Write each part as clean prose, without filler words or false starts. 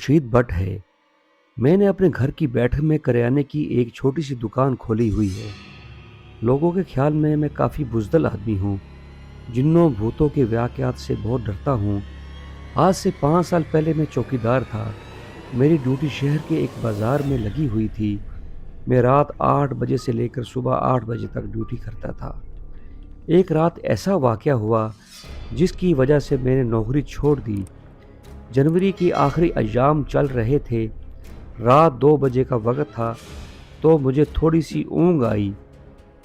खुर्शीद भट्ट है। मैंने अपने घर की बैठक में करियाने की एक छोटी सी दुकान खोली हुई है। लोगों के ख्याल में मैं काफ़ी बुज़दिल आदमी हूँ, जिन्नों भूतों के वाक़यात से बहुत डरता हूँ। आज से 5 साल पहले मैं चौकीदार था। मेरी ड्यूटी शहर के एक बाज़ार में लगी हुई थी। मैं रात 8 बजे से लेकर सुबह 8 बजे तक ड्यूटी करता था। एक रात ऐसा वाक़या हुआ जिसकी वजह से मैंने नौकरी छोड़ दी। जनवरी के आखिरी अय्याम चल रहे थे। रात 2 बजे का वक़्त था तो मुझे थोड़ी सी ऊँघ आई।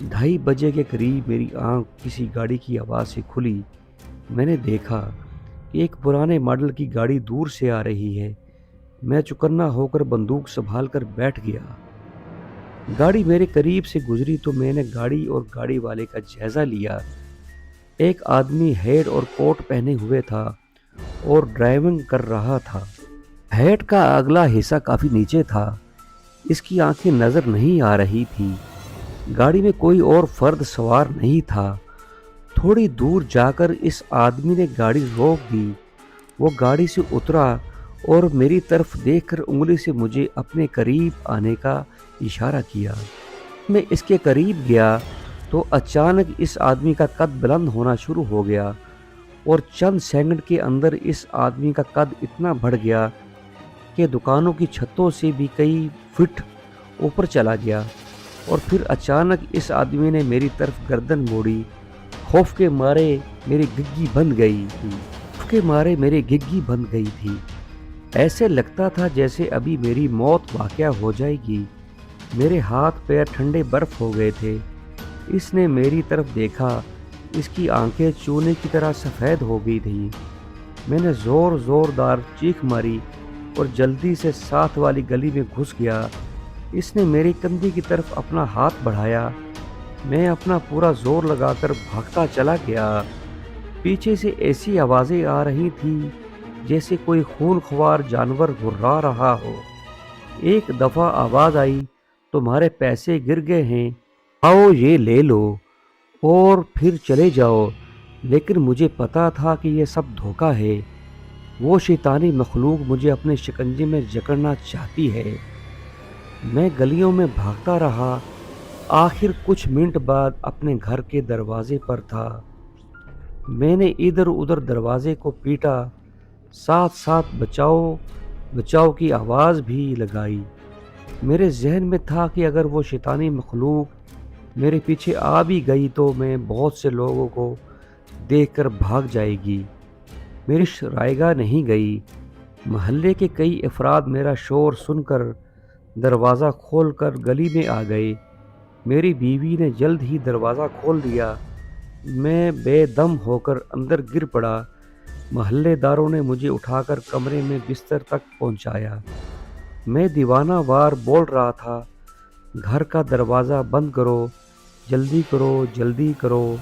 2:30 बजे के करीब मेरी आँख किसी गाड़ी की आवाज़ से खुली। मैंने देखा कि एक पुराने मॉडल की गाड़ी दूर से आ रही है। मैं चौकन्ना होकर बंदूक संभाल कर बैठ गया। गाड़ी मेरे करीब से गुजरी तो मैंने गाड़ी और गाड़ी वाले का जायज़ा लिया। एक आदमी हैट और कोट पहने हुए था और ड्राइविंग कर रहा था। हैट का अगला हिस्सा काफ़ी नीचे था। इसकी आंखें नज़र नहीं आ रही थी। गाड़ी में कोई और फर्द सवार नहीं था। थोड़ी दूर जाकर इस आदमी ने गाड़ी रोक दी। वो गाड़ी से उतरा और मेरी तरफ देखकर उंगली से मुझे अपने करीब आने का इशारा किया। मैं इसके करीब गया तो अचानक इस आदमी का कद बुलंद होना शुरू हो गया और चंद सेकंड के अंदर इस आदमी का कद इतना बढ़ गया कि दुकानों की छतों से भी कई फीट ऊपर चला गया। और फिर अचानक इस आदमी ने मेरी तरफ गर्दन मोड़ी। खौफ के मारे मेरी गिग्गी बंद गई थी। ऐसे लगता था जैसे अभी मेरी मौत वाक़या हो जाएगी। मेरे हाथ पैर ठंडे बर्फ हो गए थे। इसने मेरी तरफ देखा। इसकी आंखें चूने की तरह सफ़ेद हो गई थीं। मैंने ज़ोरदार चीख मारी और जल्दी से साथ वाली गली में घुस गया। इसने मेरे कंधे की तरफ अपना हाथ बढ़ाया। मैं अपना पूरा जोर लगाकर भागता चला गया। पीछे से ऐसी आवाज़ें आ रही थी जैसे कोई खूनख्वार जानवर गुर्रा रहा हो। एक दफ़ा आवाज़ आई, तुम्हारे पैसे गिर गए हैं, आओ ये ले लो और फिर चले जाओ। लेकिन मुझे पता था कि यह सब धोखा है। वो शैतानी मखलूक मुझे अपने शिकंजे में जकड़ना चाहती है। मैं गलियों में भागता रहा। आखिर कुछ मिनट बाद अपने घर के दरवाजे पर था। मैंने इधर उधर दरवाजे को पीटा, साथ साथ बचाओ बचाओ की आवाज़ भी लगाई। मेरे जहन में था कि अगर वो शैतानी मखलूक मेरे पीछे आ भी गई तो मैं बहुत से लोगों को देखकर भाग जाएगी। मेरी रायगा नहीं गई। महल्ले के कई अफराद मेरा शोर सुनकर दरवाज़ा खोलकर गली में आ गए। मेरी बीवी ने जल्द ही दरवाज़ा खोल दिया। मैं बेदम होकर अंदर गिर पड़ा। महल्लेदारों ने मुझे उठाकर कमरे में बिस्तर तक पहुंचाया। मैं दीवाना वार बोल रहा था, घर का दरवाज़ा बंद करो, जल्दी करो, जल्दी करो।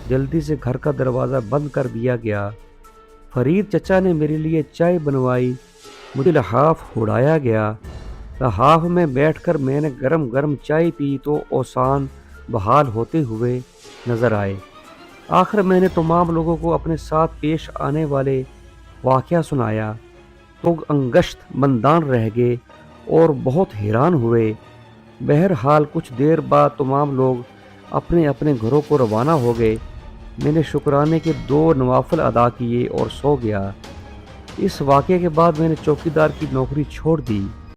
जल्दी से घर का दरवाज़ा बंद कर दिया गया। फरीद चचा ने मेरे लिए चाय बनवाई। मुझे लहाफ उड़ाया गया। लहाफ में बैठकर मैंने गरम गरम चाय पी तो ओसान बहाल होते हुए नज़र आए। आखिर मैंने तमाम लोगों को अपने साथ पेश आने वाले वाक़या सुनाया। लोग अंगश्त मंदान रह गए और बहुत हैरान हुए। बहरहाल कुछ देर बाद तमाम लोग अपने अपने घरों को रवाना हो गए। मैंने शुक्राने के 2 नवाफिल अदा किए और सो गया। इस वाक़े के बाद मैंने चौकीदार की नौकरी छोड़ दी।